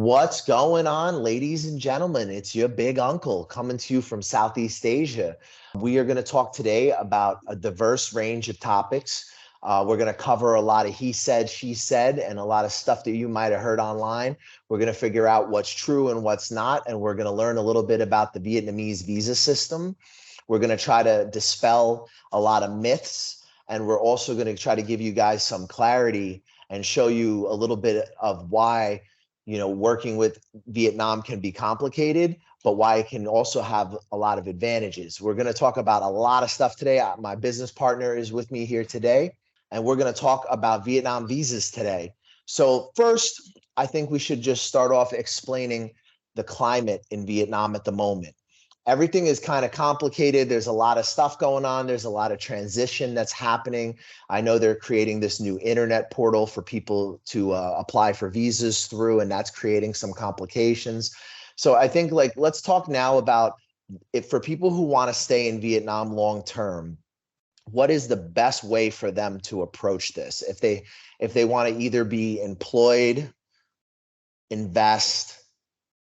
What's going on, ladies and gentlemen? It's your big uncle coming to you from Southeast Asia. We are going to talk today about a diverse range of topics. We're going to cover a lot of he said, she said, and a lot of stuff that you might have heard online. We're going to figure out what's true and what's not, and we're going to learn a little bit about the Vietnamese visa system. We're going to try to dispel a lot of myths, and we're also going to try to give you guys some clarity and show you a little bit of why working with Vietnam can be complicated, but why it can also have a lot of advantages. We're going to talk about a lot of stuff today. My business partner is with me here today, and we're going to talk about Vietnam visas today. So first, I think we should just start off explaining the climate in Vietnam at the moment. Everything is kind of complicated. There's a lot of stuff going on. There's a lot of transition that's happening. I know they're creating this new internet portal for people to apply for visas through, and that's creating some complications. So I think let's talk now about if for people who want to stay in Vietnam long term, what is the best way for them to approach this? If they want to either be employed, invest,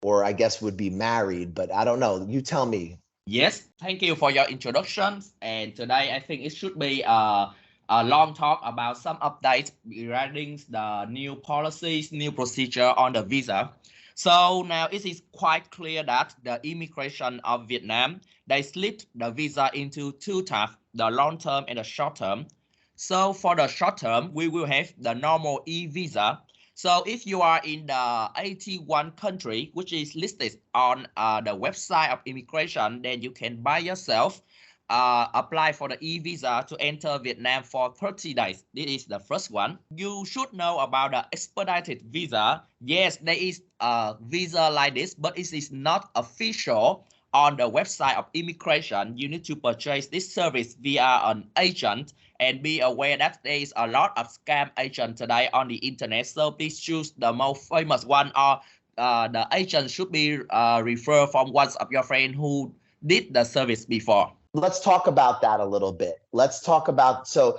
or I guess would be married, but I don't know. You tell me. Yes, thank you for your introduction. And today I think it should be a long talk about some updates regarding the new policies, new procedure on the visa. So now it is quite clear that the immigration of Vietnam, they split the visa into two types, the long term and the short term. So for the short term, we will have the normal e-visa. So if you are in the 81 country, which is listed on the website of immigration, then you can by yourself apply for the e-visa to enter Vietnam for 30 days. This is the first one. You should know about the expedited visa. Yes, there is a visa like this, but it is not official on the website of immigration. You need to purchase this service via an agent, and be aware that there is a lot of scam agents today on the internet. So please choose the most famous one, or the agent should be referred from one of your friends who did the service before. Let's talk about that a little bit. Let's talk about, so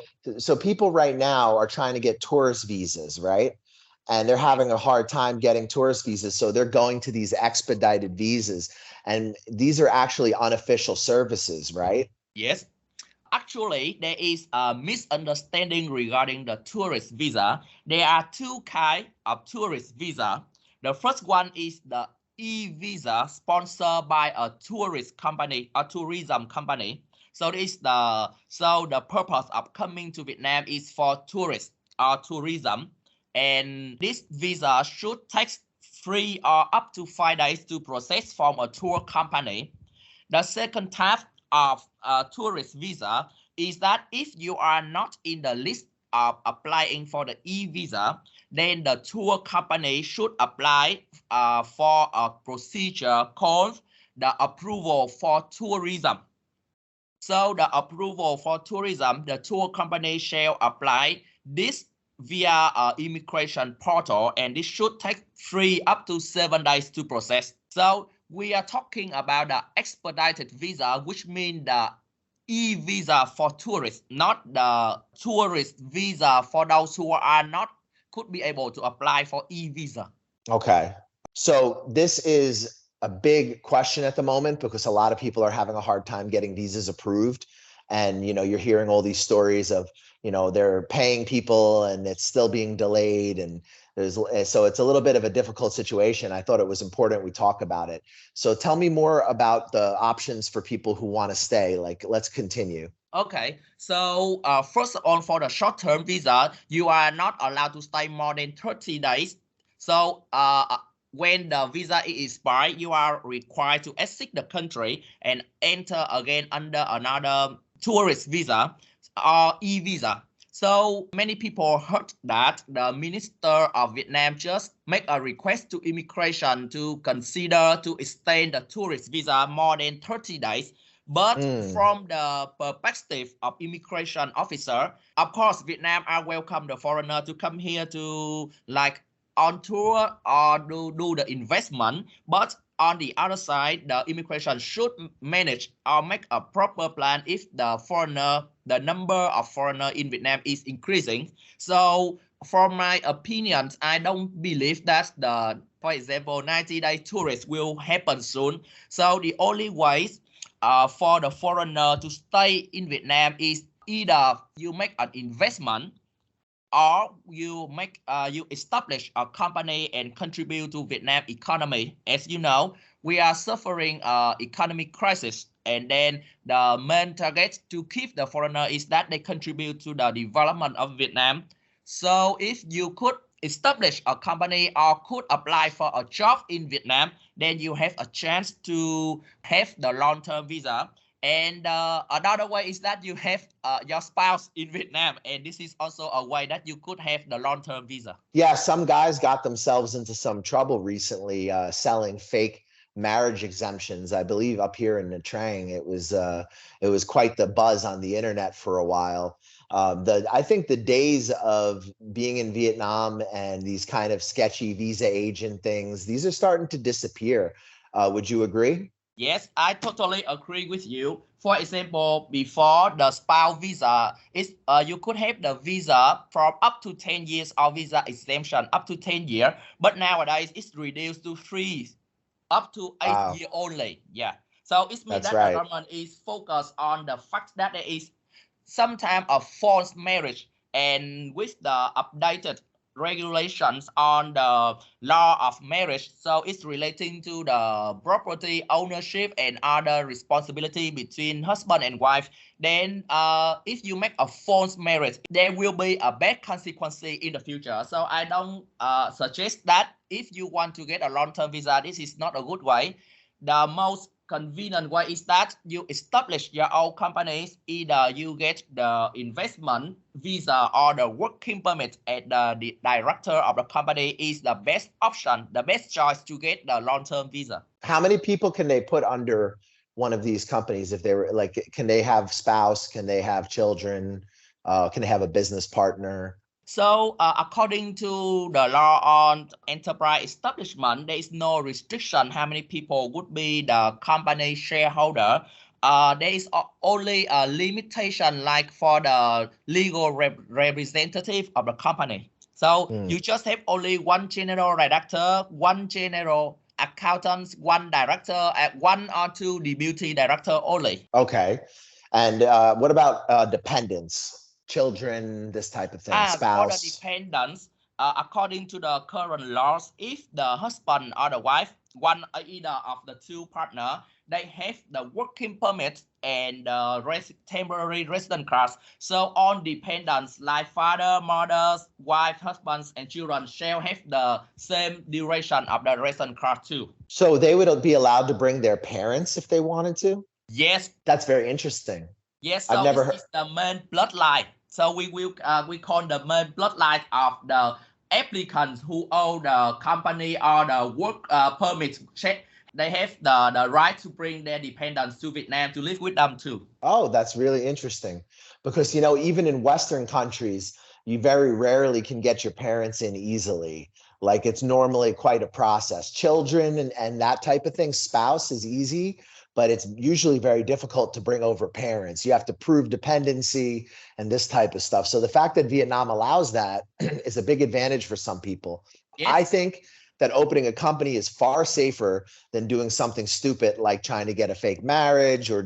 people right now are trying to get tourist visas, right? And they're having a hard time getting tourist visas. So they're going to these expedited visas. And these are actually unofficial services, right? Yes. Actually, there is a misunderstanding regarding the tourist visa. There are two kinds of tourist visa. The first one is the e-visa sponsored by a tourist company, a tourism company. So the purpose of coming to Vietnam is for tourists or tourism. And this visa should take 3 or up to 5 days to process from a tour company. The second type of tourist visa is that if you are not in the list of applying for the e-visa, then the tour company should apply for a procedure called the approval for tourism. So the approval for tourism, the tour company shall apply this via immigration portal, and this should take 3 up to 7 days to process. So we are talking about the expedited visa, which means the e-visa for tourists, not the tourist visa for those who could be able to apply for e-visa. Okay. So this is a big question at the moment because a lot of people are having a hard time getting visas approved. And, you're hearing all these stories of, they're paying people and it's still being delayed. And so it's a little bit of a difficult situation. I thought it was important we talk about it. So tell me more about the options for people who want to stay. Let's continue. Okay, so first of all, for the short-term visa, you are not allowed to stay more than 30 days. So when the visa is expired, you are required to exit the country and enter again under another tourist visa or e-visa. So many people heard that the Minister of Vietnam just make a request to immigration to consider to extend the tourist visa more than 30 days. But from the perspective of immigration officer, of course, Vietnam are welcome the foreigner to come here to on tour or do the investment. But on the other side, the immigration should manage or make a proper plan if the number of foreigner in Vietnam is increasing. So For my opinions, I don't believe that for example, 90-day tourist will happen soon. So the only ways for the foreigner to stay in Vietnam is either you make an investment or you establish a company and contribute to Vietnam economy. As you know, we are suffering economic crisis, and then the main target to keep the foreigner is that they contribute to the development of Vietnam. So if you could establish a company or could apply for a job in Vietnam, then you have a chance to have the long-term visa. And another way is that you have your spouse in Vietnam, and this is also a way that you could have the long-term visa. Yeah, some guys got themselves into some trouble recently selling fake marriage exemptions. I believe up here in Nha Trang, it was quite the buzz on the internet for a while. I think the days of being in Vietnam and these kind of sketchy visa agent things, these are starting to disappear. Would you agree? Yes, I totally agree with you. For example, before the spouse visa, you could have the visa from up to 10 years or visa exemption up to 10 years, but nowadays it's reduced to 3 up to 8 Wow, years only. Yeah. So it means that's that the right. government is focused on the fact that there is sometimes a forced marriage, and with the updated regulations on the law of marriage, so it's relating to the property ownership and other responsibility between husband and wife. Then if you make a forced marriage, there will be a bad consequence in the future. So I don't suggest that. If you want to get a long-term visa, this is not a good way. The most convenient way is that you establish your own companies. Either you get the investment visa or the working permit, and the director of the company is the best option, the best choice to get the long-term visa. How many people can they put under one of these companies if they were like, can they have spouse? Can they have children? Can they have a business partner? So, according to the law on enterprise establishment, there is no restriction how many people would be the company shareholder. There is only a limitation like for the legal representative of the company. So, Hmm. you just have only one general director, one general accountant, one director, and one or two deputy director only. Okay. And what about dependents, children, this type of thing, For the spouse? dependents, according to the current laws, if the husband or the wife, one or either of the two partner, they have the working permit and temporary resident cards. So all dependents like father, mothers, wife, husbands, and children shall have the same duration of the resident card too. So they would be allowed to bring their parents if they wanted to? Yes, That's very interesting. yes, I've so never it heard. is the main bloodline. So we call the main bloodline of the applicants who own the company or the work permit check. They have the right to bring their dependents to Vietnam to live with them too. Oh, that's really interesting because, even in Western countries, you very rarely can get your parents in easily. Like it's normally quite a process. Children and that type of thing, spouse is easy, but it's usually very difficult to bring over parents. You have to prove dependency and this type of stuff. So the fact that Vietnam allows that is a big advantage for some people. I Yes. think that opening a company is far safer than doing something stupid like trying to get a fake marriage or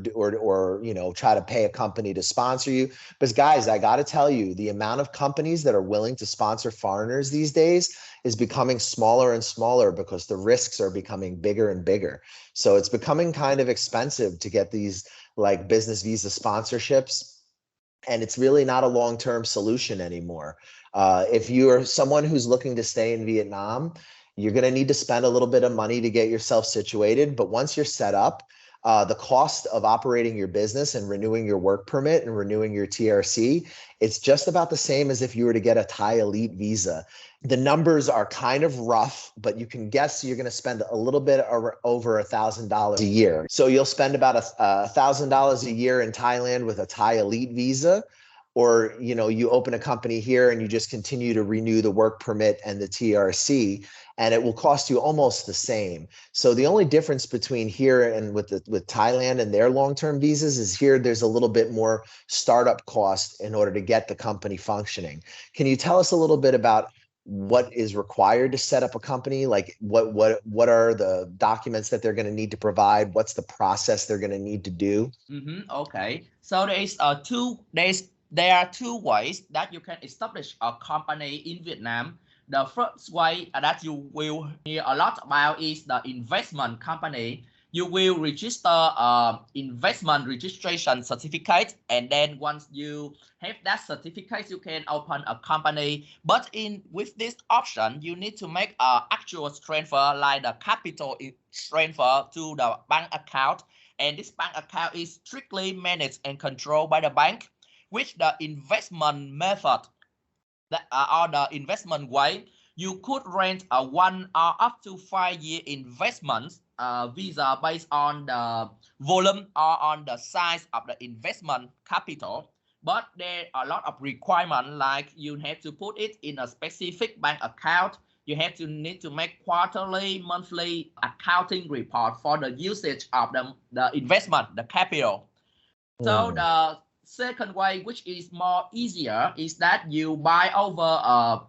try to pay a company to sponsor you. Because guys, I got to tell you, the amount of companies that are willing to sponsor foreigners these days is becoming smaller and smaller because the risks are becoming bigger and bigger. So it's becoming kind of expensive to get these like business visa sponsorships, and it's really not a long-term solution anymore. If you're someone who's looking to stay in Vietnam, you're going to need to spend a little bit of money to get yourself situated. But once you're set up, the cost of operating your business and renewing your work permit and renewing your TRC, it's just about the same as if you were to get a Thai elite visa. The numbers are kind of rough, but you can guess you're going to spend a little bit over $1,000 a year. So you'll spend about $1,000 a year in Thailand with a Thai elite visa, or you open a company here and you just continue to renew the work permit and the TRC, and it will cost you almost the same. So the only difference between here and with Thailand and their long-term visas is here there's a little bit more startup cost in order to get the company functioning. Can you tell us a little bit about what is required to set up a company? Like what are the documents that they're going to need to provide? What's the process they're going to need to do? Okay, so there are two ways that you can establish a company in Vietnam. The first way that you will hear a lot about is the investment company. You will register investment registration certificate, and then once you have that certificate, you can open a company. But with this option, you need to make an actual transfer, like the capital transfer to the bank account, and this bank account is strictly managed and controlled by the bank. With the investment method or the investment way, you could rent a 1 or up to 5 year investment visa based on the volume or on the size of the investment capital. But there are a lot of requirements, like you have to put it in a specific bank account. You need to make quarterly, monthly accounting report for the usage of the investment, the capital. So the second way, which is more easier, is that you buy over a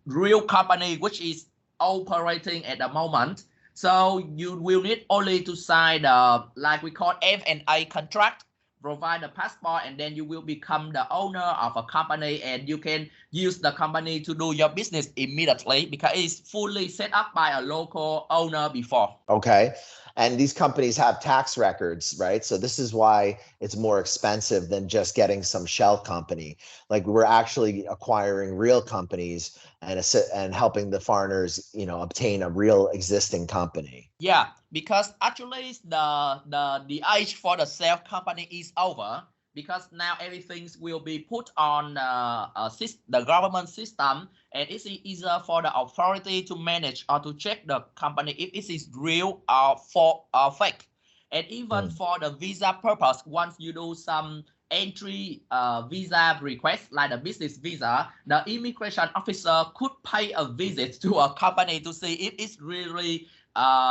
real company which is operating at the moment. So you will need only to sign the, like we call F&A contract, provide the passport, and then you will become the owner of a company, and you can use the company to do your business immediately because it's fully set up by a local owner before. Okay. And these companies have tax records, right? So this is why it's more expensive than just getting some shell company. Like we're actually acquiring real companies and helping the foreigners, obtain a real existing company. Yeah, because actually the age for the self company is over, because now everything will be put on the government system, and it's easier for the authority to manage or to check the company if it is real or fake. And even for the visa purpose, once you do some entry visa request like the business visa, the immigration officer could pay a visit to a company to see if it's really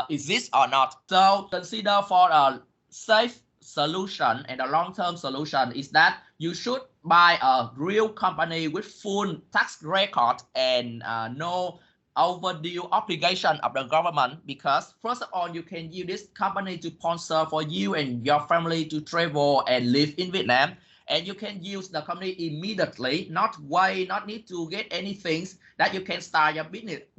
exists or not. So consider for a safe solution and a long-term solution is that you should buy a real company with full tax record and no overdue obligation of the government, because first of all, you can use this company to sponsor for you and your family to travel and live in Vietnam, and you can use the company immediately, not need to get anything, that you can start your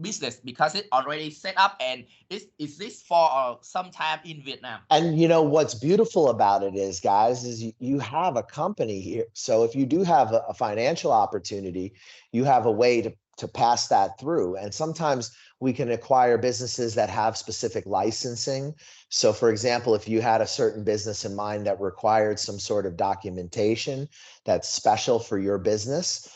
business because it's already set up and it exists for some time in Vietnam. And what's beautiful about it is, guys, is you have a company here. So if you do have a financial opportunity, you have a way to pass that through. And sometimes we can acquire businesses that have specific licensing. So for example, if you had a certain business in mind that required some sort of documentation that's special for your business,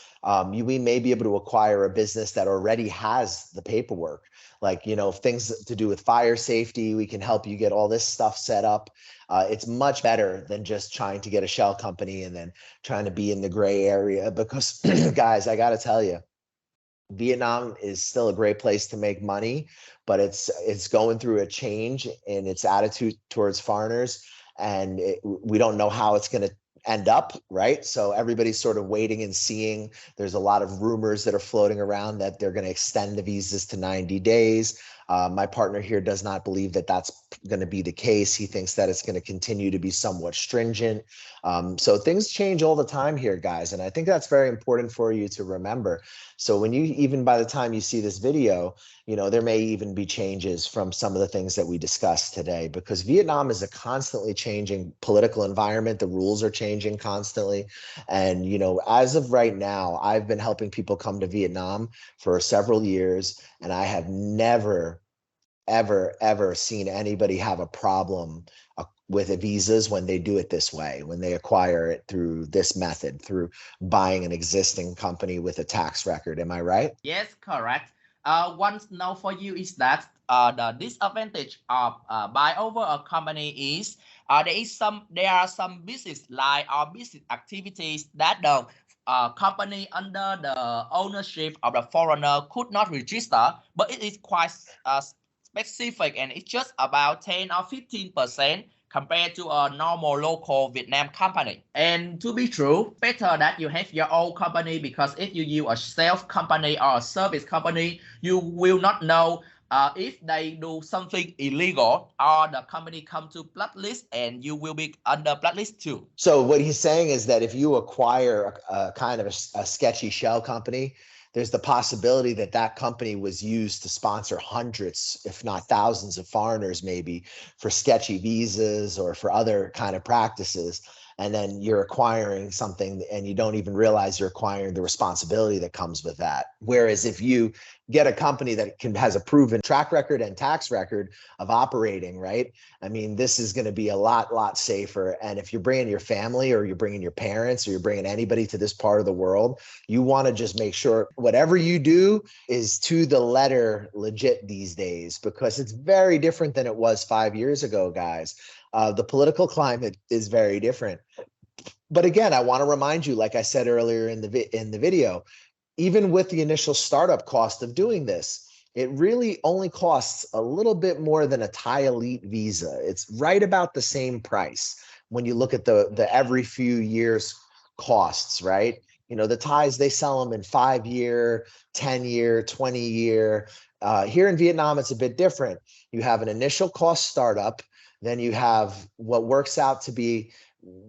we may be able to acquire a business that already has the paperwork. Like, things to do with fire safety, we can help you get all this stuff set up. It's much better than just trying to get a shell company and then trying to be in the gray area, because guys, I got to tell you, Vietnam is still a great place to make money, but it's going through a change in its attitude towards foreigners, and we don't know how it's going to end up, right? So everybody's sort of waiting and seeing. There's a lot of rumors that are floating around that they're going to extend the visas to 90 days. My partner here does not believe that that's going to be the case. He thinks that it's going to continue to be somewhat stringent. So things change all the time here, guys. And I think that's very important for you to remember. So when even by the time you see this video, there may even be changes from some of the things that we discussed today, because Vietnam is a constantly changing political environment. The rules are changing constantly. And, as of right now, I've been helping people come to Vietnam for several years, and I have never, ever seen anybody have a problem with visas when they do it this way, when they acquire it through this method, through buying an existing company with a tax record. Am I right? Yes, correct. One note for you is that the disadvantage of buy over a company is there are some business line or business activities that the company under the ownership of the foreigner could not register, but it is quite specific and it's just about 10 or 15% compared to a normal local Vietnam company. And to be true, better that you have your own company, because if you use a sales company or a service company, you will not know if they do something illegal or the company come to blacklist, and you will be under blacklist too. So what he's saying is that if you acquire a kind of a sketchy shell company, there's the possibility that that company was used to sponsor hundreds, if not thousands of foreigners, maybe for sketchy visas or for other kind of practices. And then you're acquiring something and you don't even realize you're acquiring the responsibility that comes with that. Whereas if you get a company that has a proven track record and tax record of operating, right? I mean, this is going to be a lot safer. And if you're bringing your family or you're bringing your parents or you're bringing anybody to this part of the world, you want to just make sure whatever you do is to the letter legit these days, because it's very different than it was 5 years ago, guys. The political climate is very different. But again, I want to remind you, like I said earlier in the video, even with the initial startup cost of doing this, it really only costs a little bit more than a Thai elite visa. It's right about the same price when you look at the every few years costs, right? You know, the Thais, they sell them in 5-year, 10-year, 20-year. Here in Vietnam, it's a bit different. You have an initial cost startup, then you have what works out to be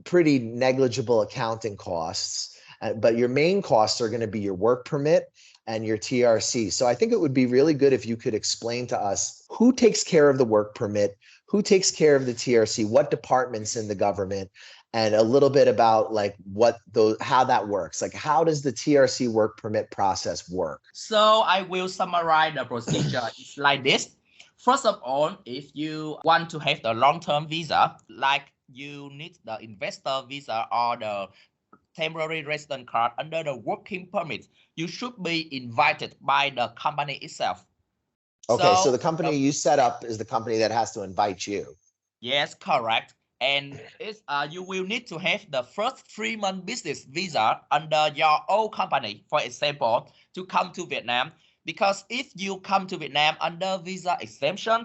pretty negligible accounting costs, but your main costs are going to be your work permit and your TRC. So I think it would be really good if you could explain to us who takes care of the work permit, who takes care of the TRC, what departments in the government, and a little bit about like how that works. Like, how does the TRC work permit process work? So I will summarize the procedure. It's like this. First of all, if you want to have the long-term visa, like you need the investor visa or the temporary resident card under the working permit, you should be invited by the company itself. Okay, so the company you set up is the company that has to invite you. Yes, correct. And you will need to have the first 3-month business visa under your own company, for example, to come to Vietnam. Because if you come to Vietnam under visa exemption,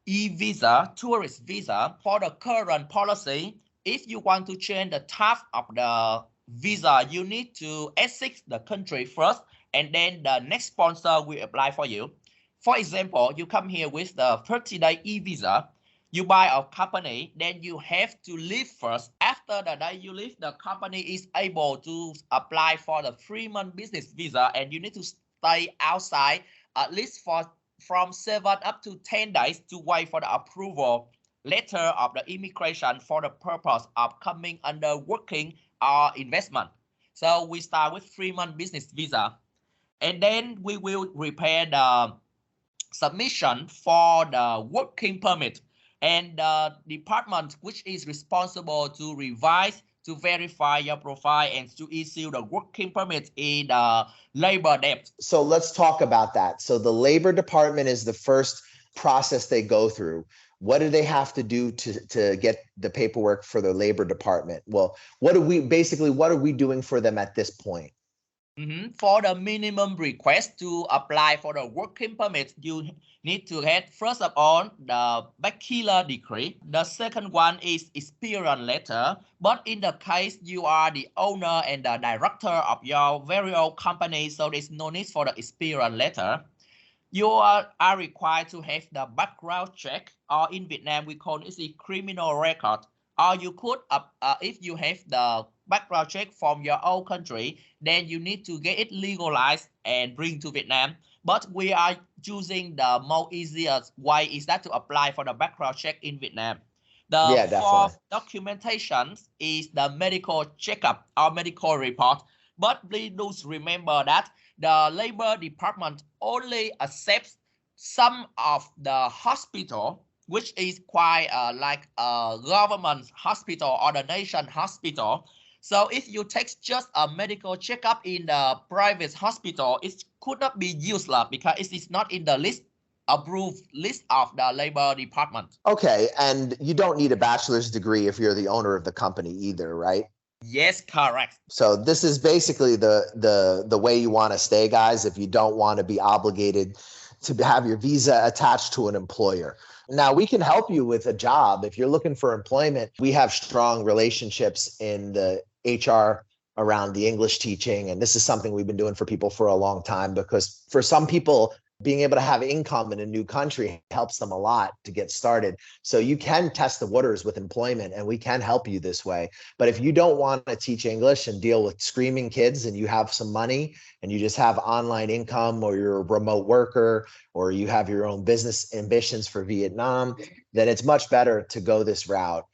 e-visa, tourist visa, for the current policy, if you want to change the type of the visa, you need to exit the country first, and then the next sponsor will apply for you. For example, you come here with the 30-day e-visa, you buy a company, then you have to leave first. After the day you leave, the company is able to apply for the 3-month business visa, and you need to stay outside at least from 7 up to 10 days to wait for the approval letter of the immigration for the purpose of coming under working or investment. So we start with 3-month business visa, and then we will prepare the submission for the working permit, and the department which is responsible to revise, to verify your profile, and to issue the working permit in the labor debt. So let's talk about that. So the labor department is the first process they go through. What do they have to do to get the paperwork for the labor department? Well, what are we doing for them at this point? For the minimum request to apply for the working permit, you need to have, first of all, the bachelor degree. The second one is experience letter. But in the case you are the owner and the director of your very own company, so there's no need for the experience letter. You are required to have the background check, or in Vietnam we call it the criminal record. Or you could, if you have the background check from your own country, then you need to get it legalized and bring to Vietnam. But we are choosing the most easiest way, is that to apply for the background check in Vietnam. The fourth documentation is the medical checkup or medical report. But please do remember that the labor department only accepts some of the hospital, which is quite like a government hospital or the nation hospital. So if you take just a medical checkup in the private hospital, it could not be useless because it is not in the approved list of the labor department. Okay, and you don't need a bachelor's degree if you're the owner of the company either, right? Yes, correct. So this is basically the way you want to stay, guys, if you don't want to be obligated to have your visa attached to an employer. Now, we can help you with a job. If you're looking for employment, we have strong relationships in the HR around the English teaching. And this is something we've been doing for people for a long time, because for some people, being able to have income in a new country helps them a lot to get started. So you can test the waters with employment, and we can help you this way. But if you don't want to teach English and deal with screaming kids, and you have some money and you just have online income, or you're a remote worker, or you have your own business ambitions for Vietnam, then it's much better to go this route.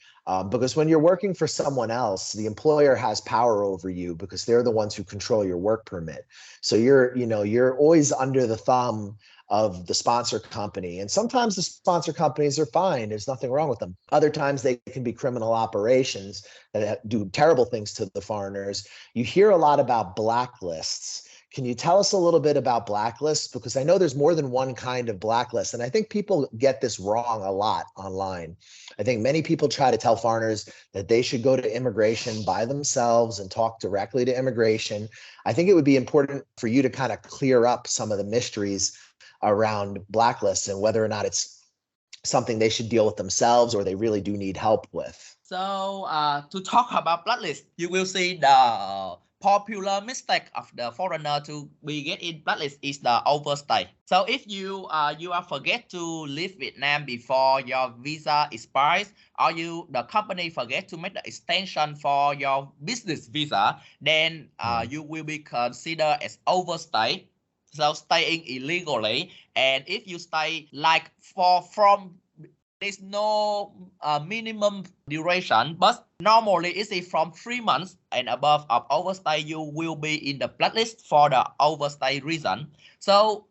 Because when you're working for someone else, the employer has power over you because they're the ones who control your work permit. So you're always under the thumb of the sponsor company. And sometimes the sponsor companies are fine. There's nothing wrong with them. Other times they can be criminal operations that do terrible things to the foreigners. You hear a lot about blacklists. Can you tell us a little bit about blacklists? Because I know there's more than one kind of blacklist, and I think people get this wrong a lot online. I think many people try to tell foreigners that they should go to immigration by themselves and talk directly to immigration. I think it would be important for you to kind of clear up some of the mysteries around blacklists and whether or not it's something they should deal with themselves or they really do need help with. So to talk about blacklist, you will see the popular mistake of the foreigner to be get in blacklist is the overstay. So if you are forget to leave Vietnam before your visa expires, or the company forget to make the extension for your business visa, then you will be considered as overstay. So staying illegally, and if you stay like there's no minimum duration, but normally it's from 3 months and above of overstay, you will be in the blacklist for the overstay reason. So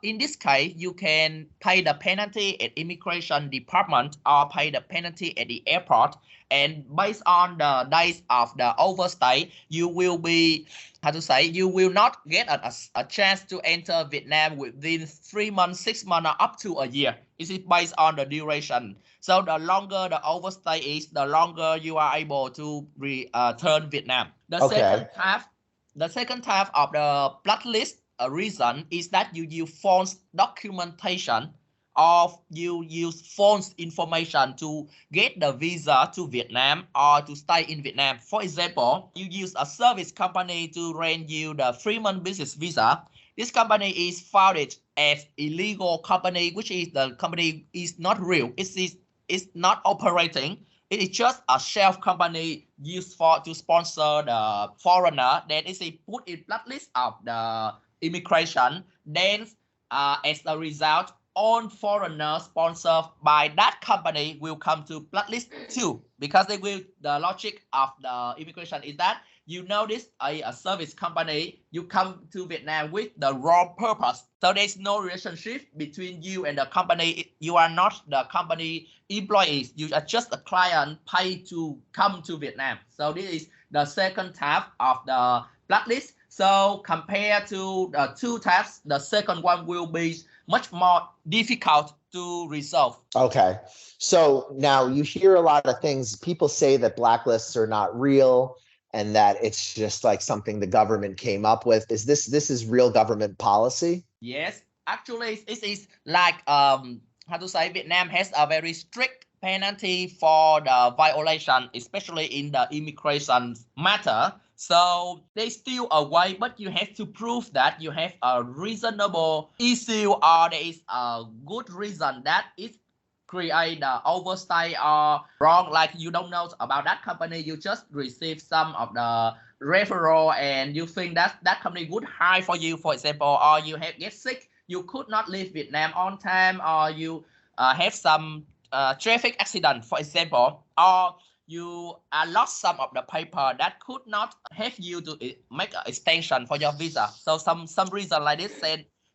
in this case, you can pay the penalty at immigration department or pay the penalty at the airport. And based on the days of the overstay, you will be, you will not get a chance to enter Vietnam within 3 months, 6 months, or up to a year. It is based on the duration. So the longer the overstay is, the longer you are able to return Vietnam. The second type of the blacklist reason is that you use false documentation, or you use false information to get the visa to Vietnam or to stay in Vietnam. For example, you use a service company to rent you the 3-month business visa. This company is founded as illegal company, which is the company is not real. It's not operating. It is just a shell company used to sponsor the foreigner. Then it's put in blacklist of the immigration. Then as a result, all foreigners sponsored by that company will come to blacklist too, because the logic of the immigration is that you notice a service company, you come to Vietnam with the wrong purpose. So there's no relationship between you and the company. You are not the company employees. You are just a client paid to come to Vietnam. So this is the second type of the blacklist. So compared to the two types, the second one will be much more difficult to resolve. Okay. So now you hear a lot of things. People say that blacklists are not real and that it's just like something the government came up with. Is this is real government policy? Yes, actually it is like Vietnam has a very strict penalty for the violation, especially in the immigration matter. So there's still a way, but you have to prove that you have a reasonable issue, or there is a good reason that it create the overstay or wrong. Like you don't know about that company, you just receive some of the referral and you think that that company would hire for you, for example, or you have get sick, you could not leave Vietnam on time, or you have some traffic accident, for example, or you lost some of the paper that could not help you to make an extension for your visa. So some reason like this,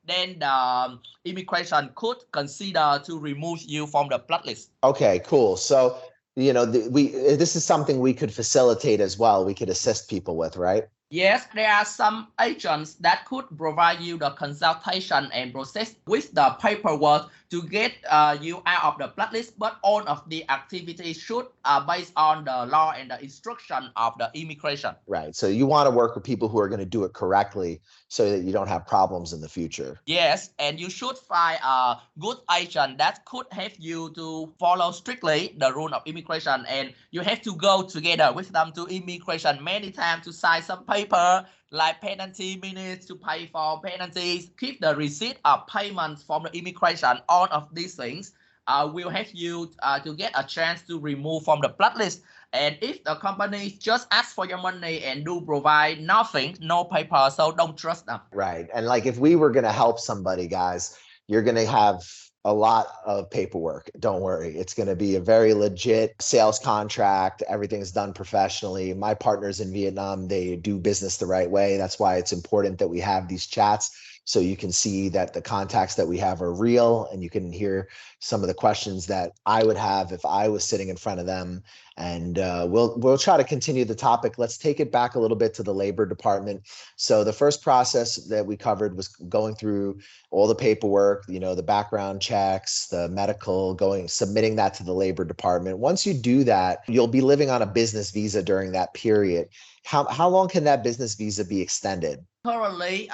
then the immigration could consider to remove you from the blacklist. Okay, cool. So this is something we could facilitate as well. We could assist people with, right? Yes, there are some agents that could provide you the consultation and process with the paperwork to get you out of the blacklist, but all of the activities should based on the law and the instruction of the immigration. Right. So you want to work with people who are going to do it correctly so that you don't have problems in the future. Yes, and you should find a good agent that could help you to follow strictly the rule of immigration, and you have to go together with them to immigration many times to sign some paper like penalty minutes to pay for penalties, keep the receipt of payments from the immigration. All of these things will help you to get a chance to remove from the blacklist. And if the company just asks for your money and do provide nothing, no paper, so don't trust them. Right. And like if we were going to help somebody, guys, you're going to have a lot of paperwork. Don't worry. It's going to be a very legit sales contract. Everything's done professionally. My partners in Vietnam, they do business the right way. That's why it's important that we have these chats so you can see that the contacts that we have are real, and you can hear some of the questions that I would have if I was sitting in front of them. And we'll try to continue the topic. Let's take it back a little bit to the Labor Department. So the first process that we covered was going through all the paperwork, you know, the background checks, the medical, submitting that to the Labor Department. Once you do that, you'll be living on a business visa during that period. How long can that business visa be extended? Currently,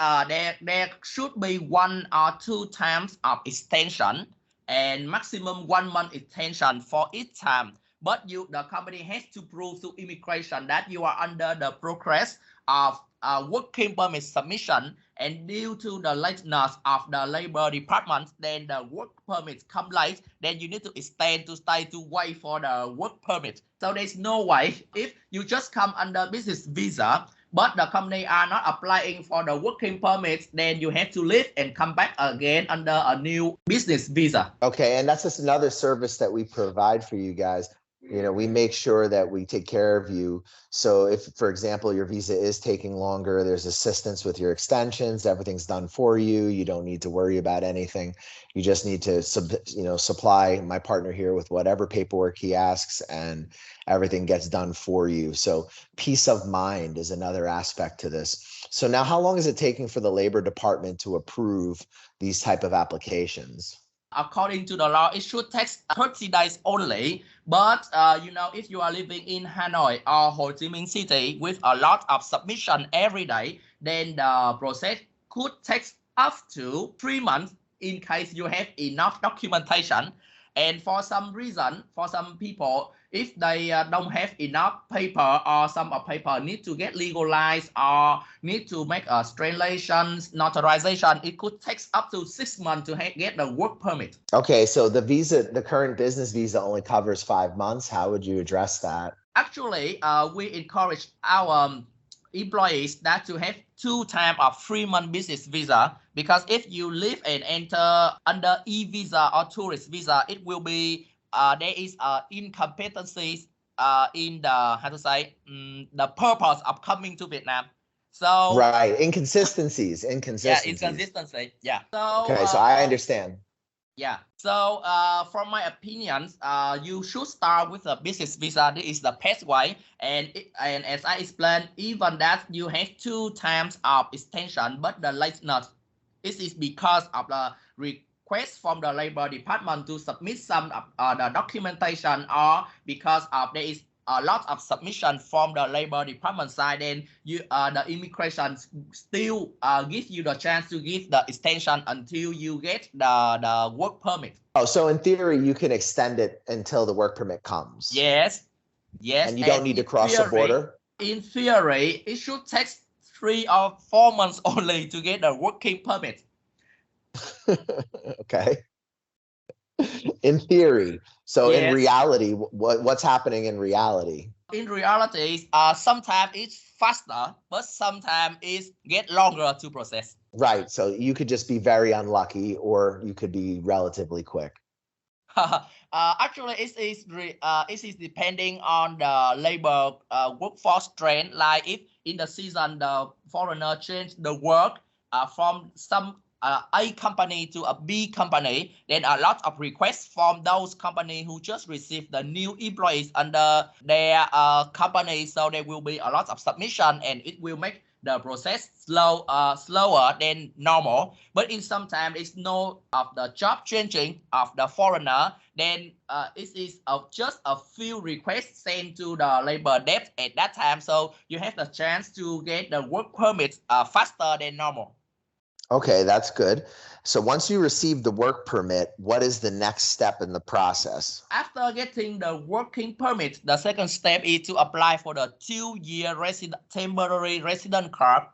there should be 1 or 2 times of extension and maximum 1 month extension for each time. But the company has to prove to immigration that you are under the progress of working permit submission, and due to the lateness of the Labor Department, then the work permit come late, then you need to extend to stay to wait for the work permit. So there's no way if you just come under business visa, but the company are not applying for the working permits, then you have to leave and come back again under a new business visa. Okay, and that's just another service that we provide for you guys. You know, we make sure that we take care of you. So if, for example, your visa is taking longer, there's assistance with your extensions, everything's done for you. You don't need to worry about anything. You just need to supply my partner here with whatever paperwork he asks, and everything gets done for you. So peace of mind is another aspect to this. So now, how long is it taking for the Labor Department to approve these type of applications? According to the law, it should take 30 days only. But if you are living in Hanoi or Ho Chi Minh City with a lot of submission every day, then the process could take up to 3 months in case you have enough documentation. And for some reason, for some people, if they don't have enough paper, or some of paper need to get legalized or need to make a translations, notarization, it could take up to 6 months to get the work permit. Okay, so the current business visa only covers 5 months. How would you address that? Actually, we encourage our employees that to have 2 times of 3-month business visa, because if you live and enter under e-visa or tourist visa, it will be there is incompetencies in the purpose of coming to Vietnam. So right, inconsistencies. Yeah, inconsistency. Yeah. So okay, so I understand. Yeah. So from my opinions, you should start with a business visa. This is the best way. And as I explained, even that you have 2 times of extension, but the lateness, this is because of the request from the Labor Department to submit some of the documentation, or because of there is a lot of submission from the Labor Department side, and the immigration still give you the chance to give the extension until you get the work permit. Oh, so in theory, you can extend it until the work permit comes. Yes. Yes. And you don't need to cross the border? In theory, it should take 3 or 4 months only to get a working permit. Okay. In theory. So Yes. in reality, what's happening in reality? In reality, sometimes it's faster, but sometimes it get longer to process. Right. So you could just be very unlucky, or you could be relatively quick. Actually, it is depending on the labor workforce trend. Like if in the season the foreigner change the work from some A company to a B company, then a lot of requests from those companies who just received the new employees under their company. So there will be a lot of submission, and it will make the process slower than normal. But in some time, it's no of the job changing of the foreigner, then it is just a few requests sent to the labor desk at that time. So you have the chance to get the work permit faster than normal. Okay, that's good. So once you receive the work permit, what is the next step in the process? After getting the working permit, the second step is to apply for the 2-year temporary resident card.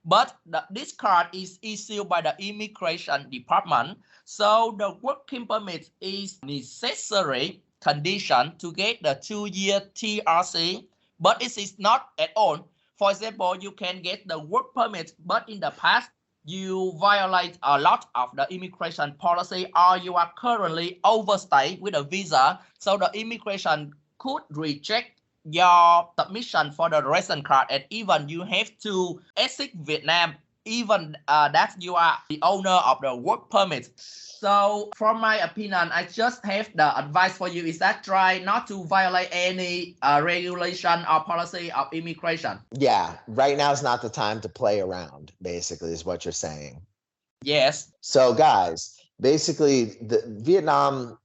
But this card is issued by the immigration department. So the working permit is necessary condition to get the 2-year TRC, but it is not at all. For example, you can get the work permit, but in the past, you violate a lot of the immigration policy, or you are currently overstayed with a visa, so the immigration could reject your submission for the resident card, and even you have to exit Vietnam, even that you are the owner of the work permit. So from my opinion, I just have the advice for you is that try not to violate any regulation or policy of immigration. Yeah, right now is not the time to play around, basically, is what you're saying. Yes. So guys, basically Vietnam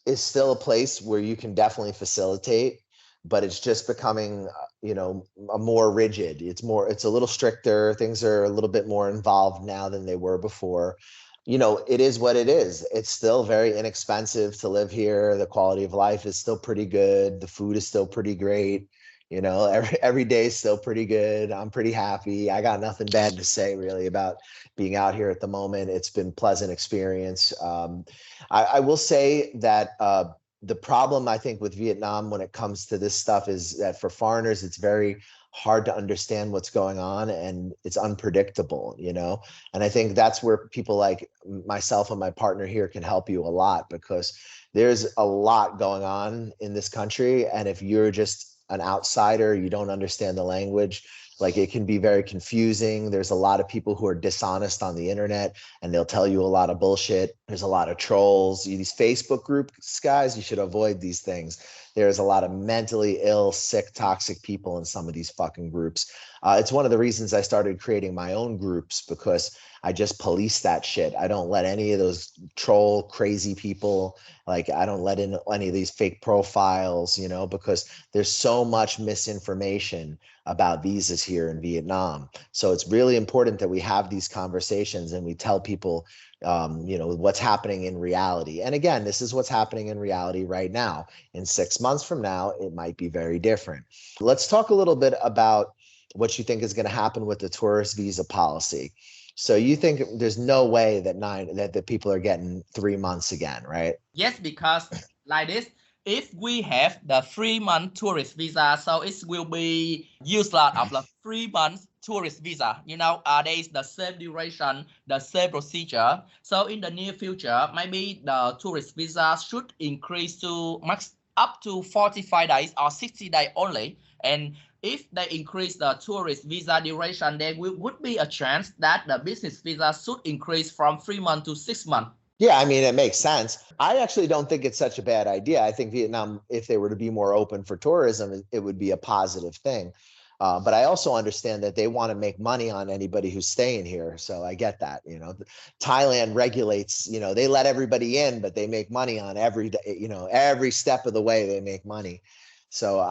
is still a place where you can definitely facilitate, but it's just becoming, a more rigid. It's a little stricter. Things are a little bit more involved now than they were before. It is what it is. It's still very inexpensive to live here. The quality of life is still pretty good. The food is still pretty great. Every day is still pretty good. I'm pretty happy. I got nothing bad to say really about being out here at the moment. It's been pleasant experience. I will say that the problem I think with Vietnam when it comes to this stuff is that for foreigners, it's very hard to understand what's going on, and it's unpredictable, and I think that's where people like myself and my partner here can help you a lot, because there's a lot going on in this country, and if you're just an outsider, you don't understand the language, like it can be very confusing. There's a lot of people who are dishonest on the internet, and they'll tell you a lot of bullshit. There's a lot of trolls. These Facebook groups, guys, you should avoid these things. There's a lot of mentally ill, sick, toxic people in some of these fucking groups. It's one of the reasons I started creating my own groups, because I just police that shit. I don't let any of those troll crazy people, like I don't let in any of these fake profiles, because there's so much misinformation about visas here in Vietnam. So it's really important that we have these conversations and we tell people, what's happening in reality. And again, this is what's happening in reality right now. In 6 months from now, it might be very different. Let's talk a little bit about what you think is going to happen with the tourist visa policy. So you think there's no way that the people are getting 3 months again, right? Yes, because like this, if we have the 3-month tourist visa, so it will be used of the 3 months tourist visa. There is the same duration, the same procedure. So in the near future, maybe the tourist visa should increase to max up to 45 days or 60 days only. And if they increase the tourist visa duration, there would be a chance that the business visa should increase from 3 months to 6 months. Yeah, I mean, it makes sense. I actually don't think it's such a bad idea. I think Vietnam, if they were to be more open for tourism, it would be a positive thing. But I also understand that they want to make money on anybody who's staying here. So I get that, Thailand regulates, they let everybody in, but they make money on every step of the way they make money. So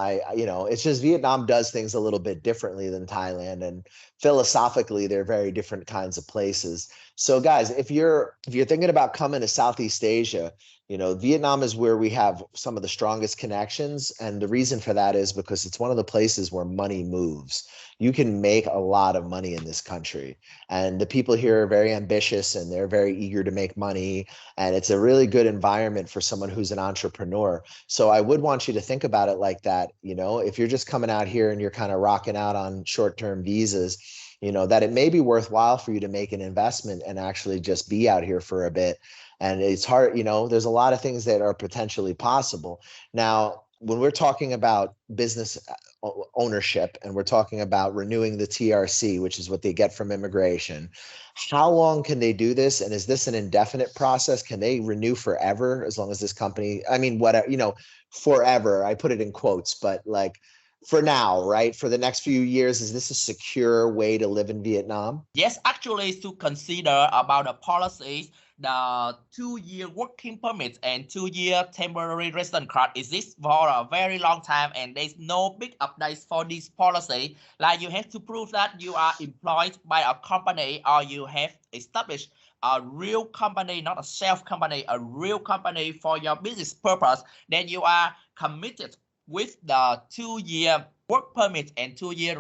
it's just Vietnam does things a little bit differently than Thailand, and philosophically, they're very different kinds of places. So guys, if you're thinking about coming to Southeast Asia, Vietnam is where we have some of the strongest connections. And the reason for that is because it's one of the places where money moves. You can make a lot of money in this country. And the people here are very ambitious and they're very eager to make money. And it's a really good environment for someone who's an entrepreneur. So I would want you to think about it like that. If you're just coming out here and you're kind of rocking out on short-term visas, that it may be worthwhile for you to make an investment and actually just be out here for a bit. And it's hard, there's a lot of things that are potentially possible. Now, when we're talking about business ownership, and we're talking about renewing the TRC, which is what they get from immigration. How long can they do this? And is this an indefinite process? Can they renew forever as long as this company, I mean, whatever, forever, I put it in quotes, but like for now, right? For the next few years, is this a secure way to live in Vietnam? Yes, actually, to consider about the policies, the 2-year working permit and 2-year temporary resident card exist for a very long time, and there's no big updates for this policy. Like you have to prove that you are employed by a company or you have established a real company, not a self company, a real company for your business purpose. Then you are committed with the 2-year work permit and 2-year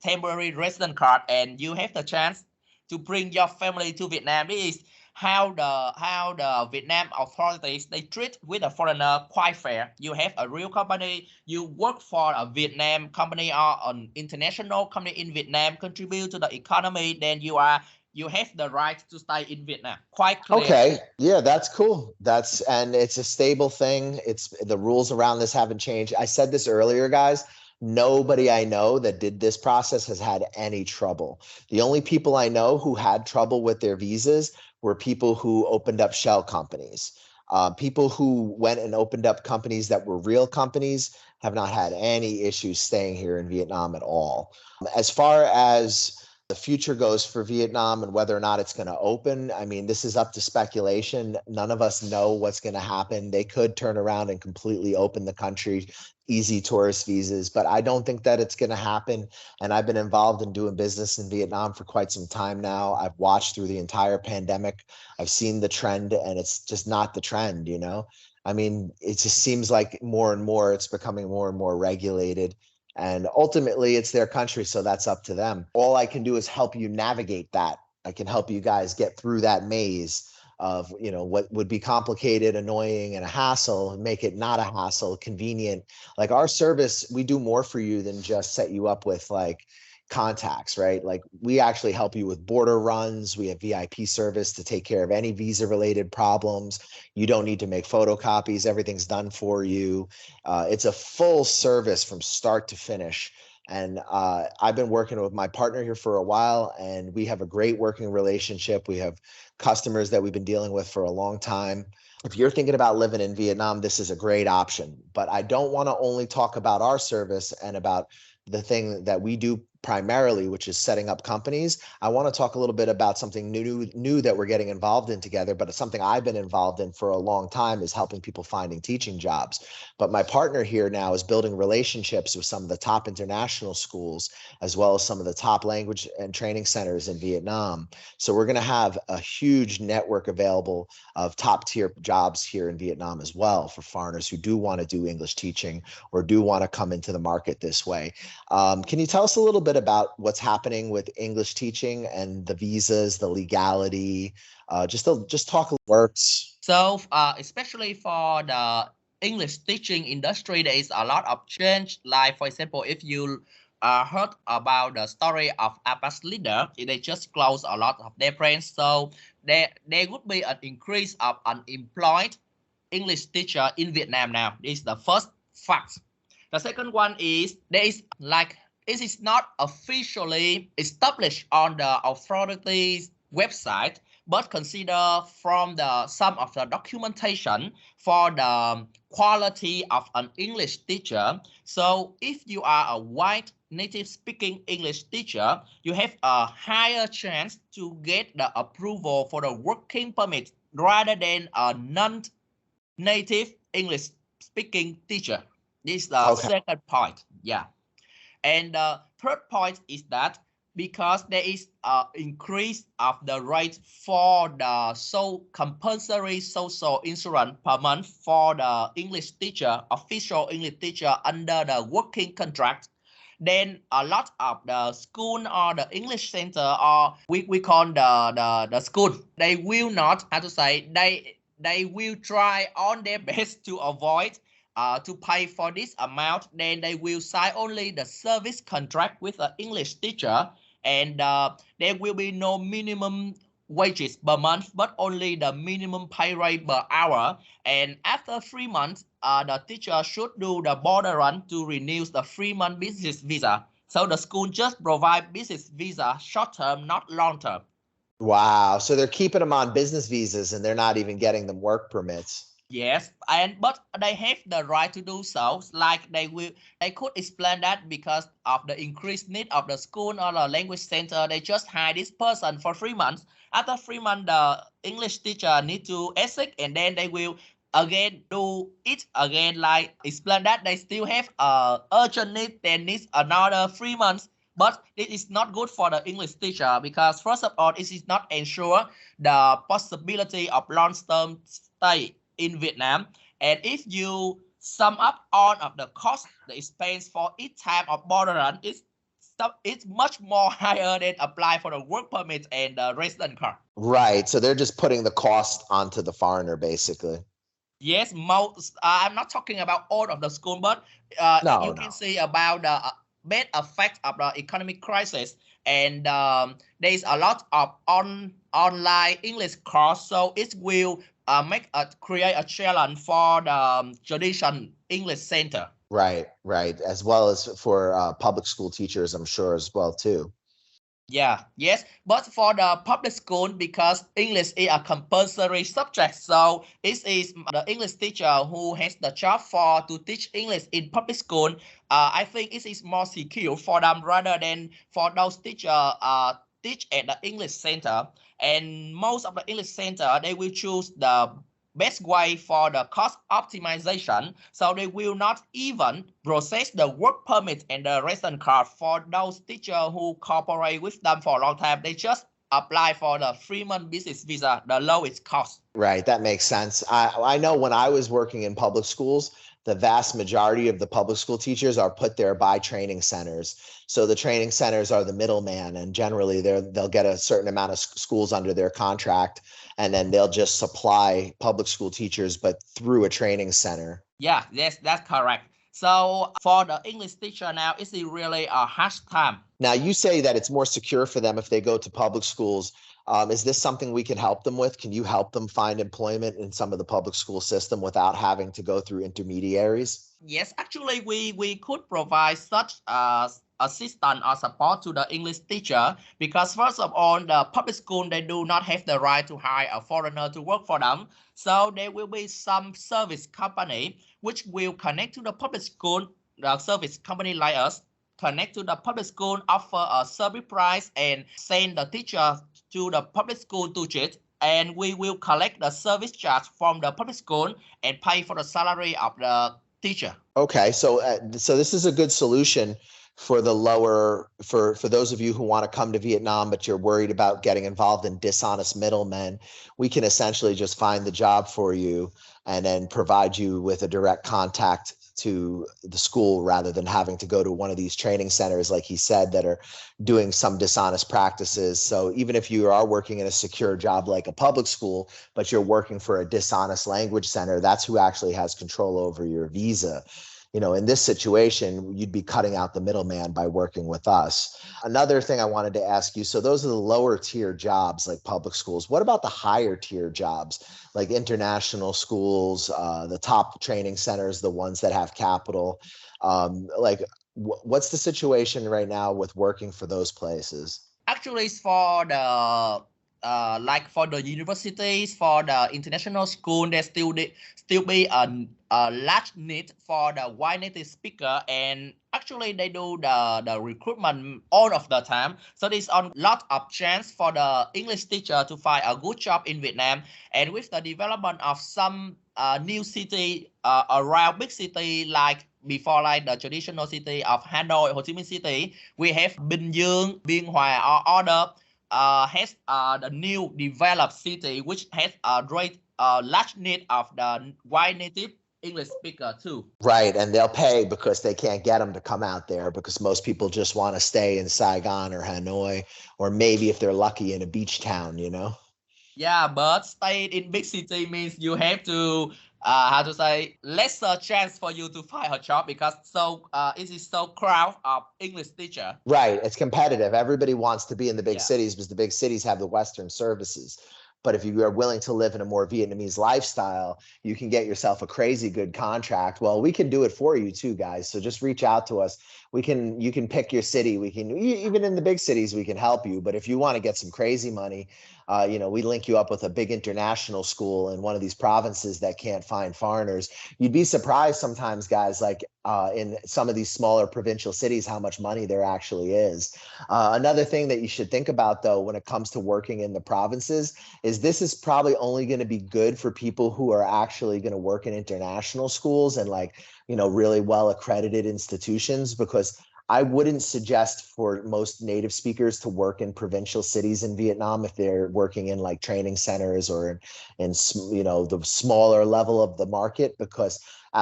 temporary resident card, and you have the chance to bring your family to Vietnam. This is how the Vietnam authorities, they treat with a foreigner quite fair. You have a real company, you work for a Vietnam company or an international company in Vietnam, contribute to the economy, then you have the right to stay in Vietnam. Quite clear. Okay. Yeah, that's cool. And it's a stable thing. It's the rules around this haven't changed. I said this earlier, guys. Nobody I know that did this process has had any trouble. The only people I know who had trouble with their visas were people who opened up shell companies. People who went and opened up companies that were real companies have not had any issues staying here in Vietnam at all. As far as the future goes for Vietnam and whether or not it's going to open, I mean, this is up to speculation. None of us know what's going to happen. They could turn around and completely open the country, easy tourist visas, but I don't think that it's going to happen. And I've been involved in doing business in Vietnam for quite some time now. I've watched through the entire pandemic. I've seen the trend, and it's just not the trend, I mean, it just seems like more and more it's becoming more and more regulated. And ultimately, it's their country, so that's up to them. All I can do is help you navigate that. I can help you guys get through that maze of, what would be complicated, annoying, and a hassle, and make it not a hassle, convenient. Like our service, we do more for you than just set you up with like contacts, right? Like we actually help you with border runs. We have VIP service to take care of any visa related problems. You don't need to make photocopies. Everything's done for you. It's a full service from start to finish. And I've been working with my partner here for a while, and we have a great working relationship. We have customers that we've been dealing with for a long time. If you're thinking about living in Vietnam, this is a great option. But I don't want to only talk about our service and about the thing that we do primarily, which is setting up companies. I want to talk a little bit about something new that we're getting involved in together, but it's something I've been involved in for a long time, is helping people finding teaching jobs. But my partner here now is building relationships with some of the top international schools, as well as some of the top language and training centers in Vietnam. So we're going to have a huge network available of top tier jobs here in Vietnam as well, for foreigners who do want to do English teaching or do want to come into the market this way. Can you tell us a little bit about what's happening with English teaching and the visas, the legality, just talk works? So especially for the English teaching industry, there is a lot of change. Like for example, if you heard about the story of Abbas leader, they just closed a lot of their branches. So there would be an increase of unemployed English teacher in Vietnam now. This is the first fact. The second one is it is not officially established on the authorities' website, but consider from some of the documentation for the quality of an English teacher. So if you are a white native speaking English teacher, you have a higher chance to get the approval for the working permit rather than a non-native English speaking teacher. This is the second point. Yeah. And the third point is that because there is an increase of the rate for the compulsory social insurance per month for the English teacher, official English teacher under the working contract, then a lot of the school or the English center, or we call the school, they will not, how to say, they will try on their best to avoid to pay for this amount. Then they will sign only the service contract with an English teacher, and there will be no minimum wages per month, but only the minimum pay rate per hour. And after 3 months, the teacher should do the border run to renew the 3-month business visa. So the school just provide business visa short term, not long term. Wow. So they're keeping them on business visas and they're not even getting them work permits. Yes, but they have the right to do so. Like they could explain that because of the increased need of the school or the language center, they just hire this person for 3 months. After 3 months, the English teacher need to exit, and then they will again do it again. Like explain that they still have urgent need, they need another 3 months. But it is not good for the English teacher because first of all, it is not ensure the possibility of long-term stay in Vietnam. And if you sum up all of the cost, the expense for each type of border run, it's much more higher than apply for the work permit and the resident card. Right. So they're just putting the cost onto the foreigner, basically. Yes, most. I'm not talking about all of the school, but you can see about the bad effect of the economic crisis, and there's a lot of online English course, so it will create a challenge for the traditional English center. Right, right. As well as for public school teachers, I'm sure as well too. Yeah, yes, but for the public school, because English is a compulsory subject, so it is the English teacher who has the job for to teach English in public school. I think it is more secure for them rather than for those teachers teach at the English center. And most of the English center, they will choose the best way for the cost optimization, so they will not even process the work permit and the resident card for those teachers who cooperate with them for a long time. They just apply for the 3-month business visa, the lowest cost. Right, that makes sense. I know when I was working in public schools, the vast majority of the public school teachers are put there by training centers. So the training centers are the middleman, and generally they'll get a certain amount of schools under their contract, and then they'll just supply public school teachers, but through a training center. Yeah, yes, that's correct. So for the English teacher now, it's really a harsh time. Now, you say that it's more secure for them if they go to public schools. Is this something we can help them with? Can you help them find employment in some of the public school system without having to go through intermediaries? Yes, actually, we could provide such assistance or support to the English teacher because first of all, the public school, they do not have the right to hire a foreigner to work for them. So there will be some service company which will connect to the public school, the service company like us, connect to the public school, offer a service price and send the teacher to the public school to teach. And we will collect the service charge from the public school and pay for the salary of the teacher. Okay, so this is a good solution for the for those of you who want to come to Vietnam, but you're worried about getting involved in dishonest middlemen. We can essentially just find the job for you and then provide you with a direct contact to the school rather than having to go to one of these training centers, like he said, that are doing some dishonest practices. So even if you are working in a secure job like a public school, but you're working for a dishonest language center, that's who actually has control over your visa. You know, in this situation, you'd be cutting out the middleman by working with us. Another thing I wanted to ask you, so those are the lower tier jobs like public schools. What about the higher tier jobs like international schools, the top training centers, the ones that have capital? What's the situation right now with working for those places? Actually, it's for the like for the universities, for the international school, there still be a large need for the white native speaker, and actually they do the recruitment all of the time. So there's a lot of chance for the English teacher to find a good job in Vietnam. And with the development of some new city around big city, like before, like the traditional city of Hanoi, Ho Chi Minh City, we have Bình Dương, Biên Hòa, or other has the new developed city which has a great large need of the white native English speaker too. Right, and they'll pay because they can't get them to come out there because most people just want to stay in Saigon or Hanoi, or maybe if they're lucky in a beach town, you know? Yeah, but staying in big city means you have to how to say, lesser chance for you to find a job because it is so crowd of English teacher. Right. It's competitive. Everybody wants to be in the big Yeah. cities because the big cities have the Western services. But if you are willing to live in a more Vietnamese lifestyle, you can get yourself a crazy good contract. Well, we can do it for you too, guys. So just reach out to us. You can pick your city. We can, even in the big cities, we can help you. But if you want to get some crazy money, we link you up with a big international school in one of these provinces that can't find foreigners. You'd be surprised sometimes, guys, like in some of these smaller provincial cities, how much money there actually is. Another thing that you should think about, though, when it comes to working in the provinces, is this is probably only going to be good for people who are actually going to work in international schools and really well accredited institutions, because I wouldn't suggest for most native speakers to work in provincial cities in Vietnam if they're working in like training centers or in the smaller level of the market, because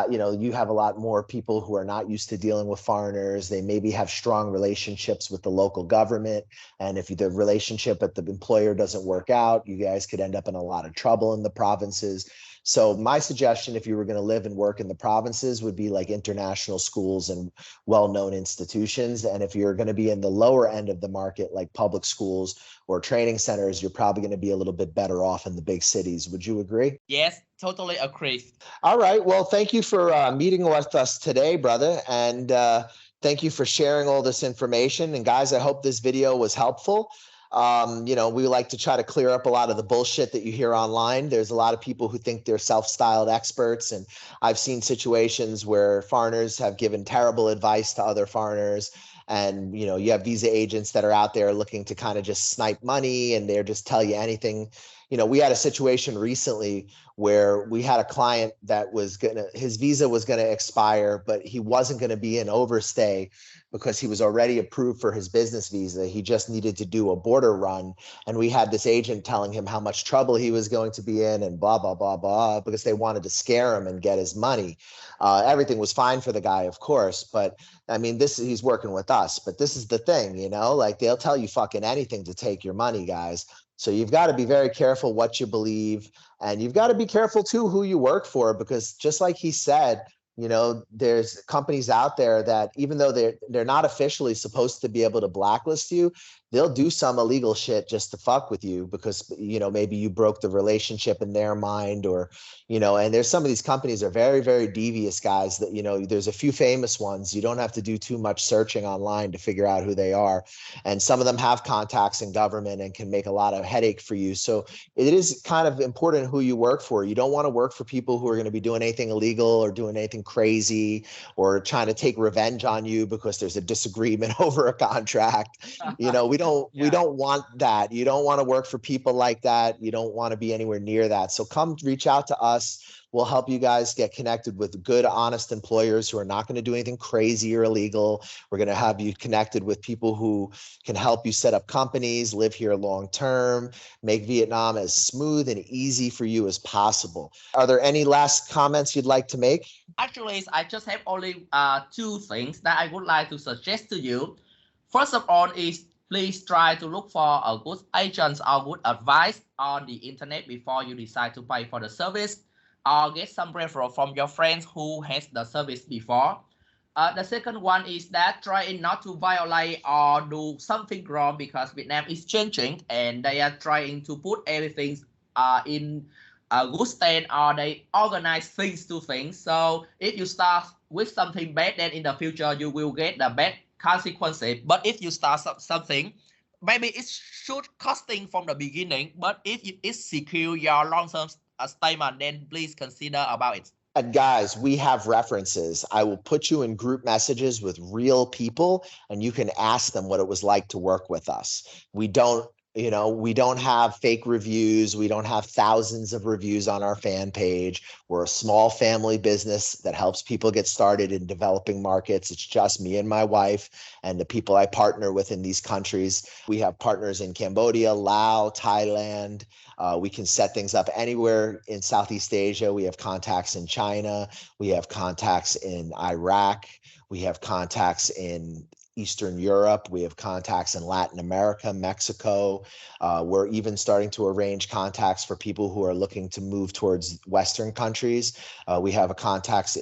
you have a lot more people who are not used to dealing with foreigners. They maybe have strong relationships with the local government. And if the relationship at the employer doesn't work out, you guys could end up in a lot of trouble in the provinces. So my suggestion, if you were going to live and work in the provinces, would be like international schools and well-known institutions. And if you're going to be in the lower end of the market, like public schools or training centers, you're probably going to be a little bit better off in the big cities. Would you agree? Yes, totally agree. All right. Well, thank you for meeting with us today, brother. And thank you for sharing all this information. And guys, I hope this video was helpful. We like to try to clear up a lot of the bullshit that you hear online. There's a lot of people who think they're self-styled experts. And I've seen situations where foreigners have given terrible advice to other foreigners. And, you have visa agents that are out there looking to kind of just snipe money, and they're just tell you anything. We had a situation recently where we had a client that his visa was going to expire, but he wasn't going to be in overstay because he was already approved for his business visa. He just needed to do a border run. And we had this agent telling him how much trouble he was going to be in and blah, blah, blah, blah, because they wanted to scare him and get his money. Everything was fine for the guy, of course, but I mean, he's working with us, but this is the thing, like they'll tell you fucking anything to take your money, guys. So you've got to be very careful what you believe, and you've got to be careful too who you work for, because just like he said, there's companies out there that even though they're not officially supposed to be able to blacklist you, they'll do some illegal shit just to fuck with you because, maybe you broke the relationship in their mind, or, and there's some of these companies are very, very devious, guys, that, there's a few famous ones. You don't have to do too much searching online to figure out who they are. And some of them have contacts in government and can make a lot of headache for you. So it is kind of important who you work for. You don't want to work for people who are going to be doing anything illegal or doing anything crazy or trying to take revenge on you because there's a disagreement over a contract. We don't want that. You don't want to work for people like that. You don't want to be anywhere near that. So come reach out to us. We'll help you guys get connected with good, honest employers who are not going to do anything crazy or illegal. We're going to have you connected with people who can help you set up companies, live here long term, make Vietnam as smooth and easy for you as possible. Are there any last comments you'd like to make? Actually, I just have only two things that I would like to suggest to you. First of all is please try to look for a good agent or good advice on the internet before you decide to pay for the service, or get some referral from your friends who has the service before. The second one is that try not to violate or do something wrong, because Vietnam is changing and they are trying to put everything in a good state, or they organize things to things. So if you start with something bad, then in the future you will get the bad consequences. But if you start something, maybe it should costing from the beginning, but if it secure your long-term statement, then please consider about it. And guys, we have references. I will put you in group messages with real people, and you can ask them what it was like to work with us. We don't have fake reviews. We don't have thousands of reviews on our fan page. We're a small family business that helps people get started in developing markets. It's just me and my wife and the people I partner with in these countries. We have partners in Cambodia, Laos, Thailand. We can set things up anywhere in Southeast Asia. We have contacts in China. We have contacts in Iraq. We have contacts in Eastern Europe. We have contacts in Latin America, Mexico. We're even starting to arrange contacts for people who are looking to move towards Western countries. We have contacts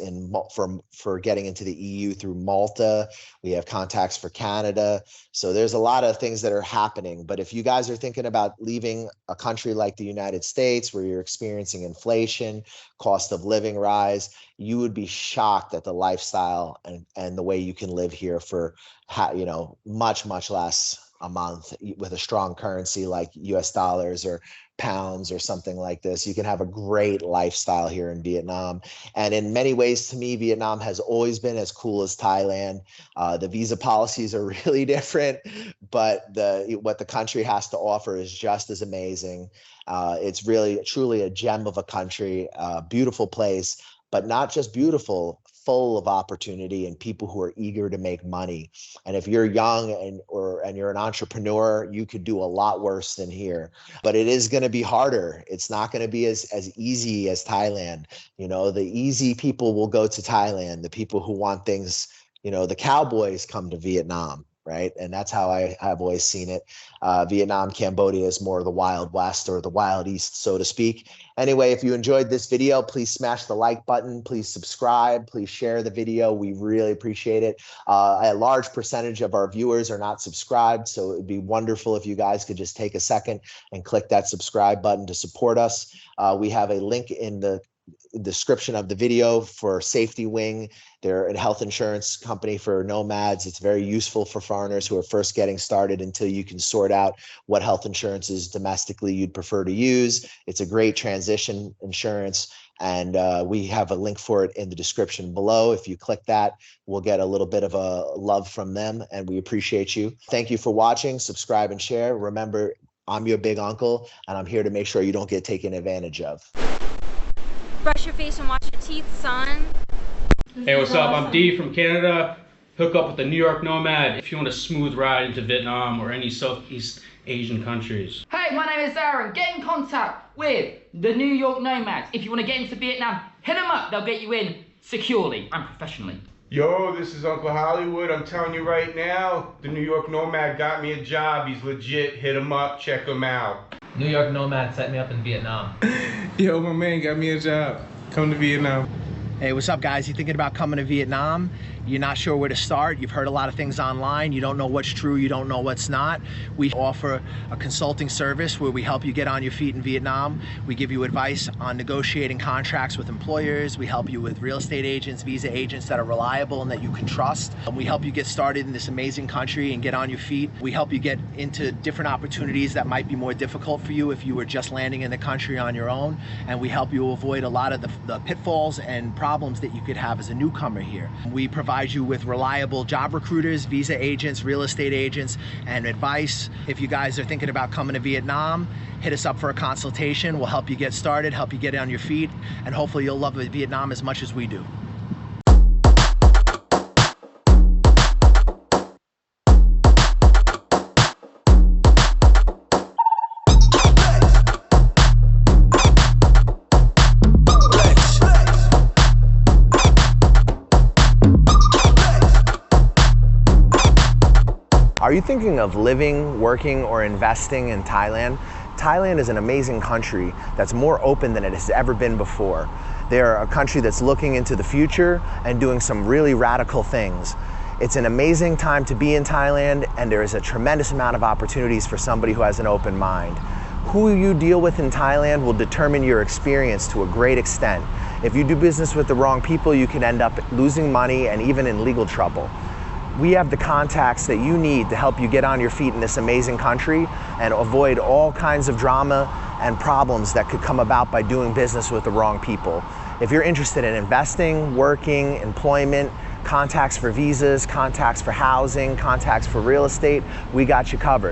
for getting into the EU through Malta. We have contacts for Canada. So there's a lot of things that are happening. But if you guys are thinking about leaving a country like the United States, where you're experiencing inflation, cost of living rise, you would be shocked at the lifestyle and the way you can live here for, much, much less a month with a strong currency like US dollars or pounds or something like this. You can have a great lifestyle here in Vietnam. And in many ways, to me, Vietnam has always been as cool as Thailand. The visa policies are really different, but what the country has to offer is just as amazing. It's really, truly a gem of a country, a beautiful place, but not just beautiful, full of opportunity and people who are eager to make money. And if you're young and you're an entrepreneur, you could do a lot worse than here. But it is going to be harder. It's not going to be as easy as Thailand. The easy people will go to Thailand. The people who want things, the cowboys come to Vietnam. Right. And that's how I've always seen it. Vietnam, Cambodia is more the Wild West or the Wild East, so to speak. Anyway, if you enjoyed this video, please smash the like button. Please subscribe. Please share the video. We really appreciate it. A large percentage of our viewers are not subscribed, so it would be wonderful if you guys could just take a second and click that subscribe button to support us. We have a link in the description of the video for Safety Wing. They're a health insurance company for nomads. It's very useful for foreigners who are first getting started until you can sort out what health insurances domestically you'd prefer to use. It's a great transition insurance, and we have a link for it in the description below. If you click that, we'll get a little bit of a love from them, and we appreciate you. Thank you for watching. Subscribe and share. Remember, I'm your big uncle, and I'm here to make sure you don't get taken advantage of. Brush your face and wash your teeth, son. Hey, what's up? I'm D from Canada. Hook up with the New York Nomad if you want a smooth ride into Vietnam or any Southeast Asian countries. Hey, my name is Aaron. Get in contact with the New York Nomads. If you want to get into Vietnam, hit them up. They'll get you in securely and professionally. Yo, this is Uncle Hollywood. I'm telling you right now, the New York Nomad got me a job. He's legit. Hit him up. Check him out. New York Nomad set me up in Vietnam. Yo, my man got me a job. Come to Vietnam. Hey, what's up, guys? You thinking about coming to Vietnam? You're not sure where to start. You've heard a lot of things online. You don't know what's true. You don't know what's not. We offer a consulting service where we help you get on your feet in Vietnam. We give you advice on negotiating contracts with employers. We help you with real estate agents, visa agents that are reliable and that you can trust. And we help you get started in this amazing country and get on your feet. We help you get into different opportunities that might be more difficult for you if you were just landing in the country on your own. And we help you avoid a lot of the pitfalls and problems that you could have as a newcomer here. We provide you with reliable job recruiters, visa agents, real estate agents, and advice. If you guys are thinking about coming to Vietnam, hit us up for a consultation. We'll help you get started, help you get on your feet, and hopefully you'll love Vietnam as much as we do. Are you thinking of living, working, or investing in Thailand? Thailand is an amazing country that's more open than it has ever been before. They're a country that's looking into the future and doing some really radical things. It's an amazing time to be in Thailand, and there is a tremendous amount of opportunities for somebody who has an open mind. Who you deal with in Thailand will determine your experience to a great extent. If you do business with the wrong people, you can end up losing money and even in legal trouble. We have the contacts that you need to help you get on your feet in this amazing country and avoid all kinds of drama and problems that could come about by doing business with the wrong people. If you're interested in investing, working, employment, contacts for visas, contacts for housing, contacts for real estate, we got you covered.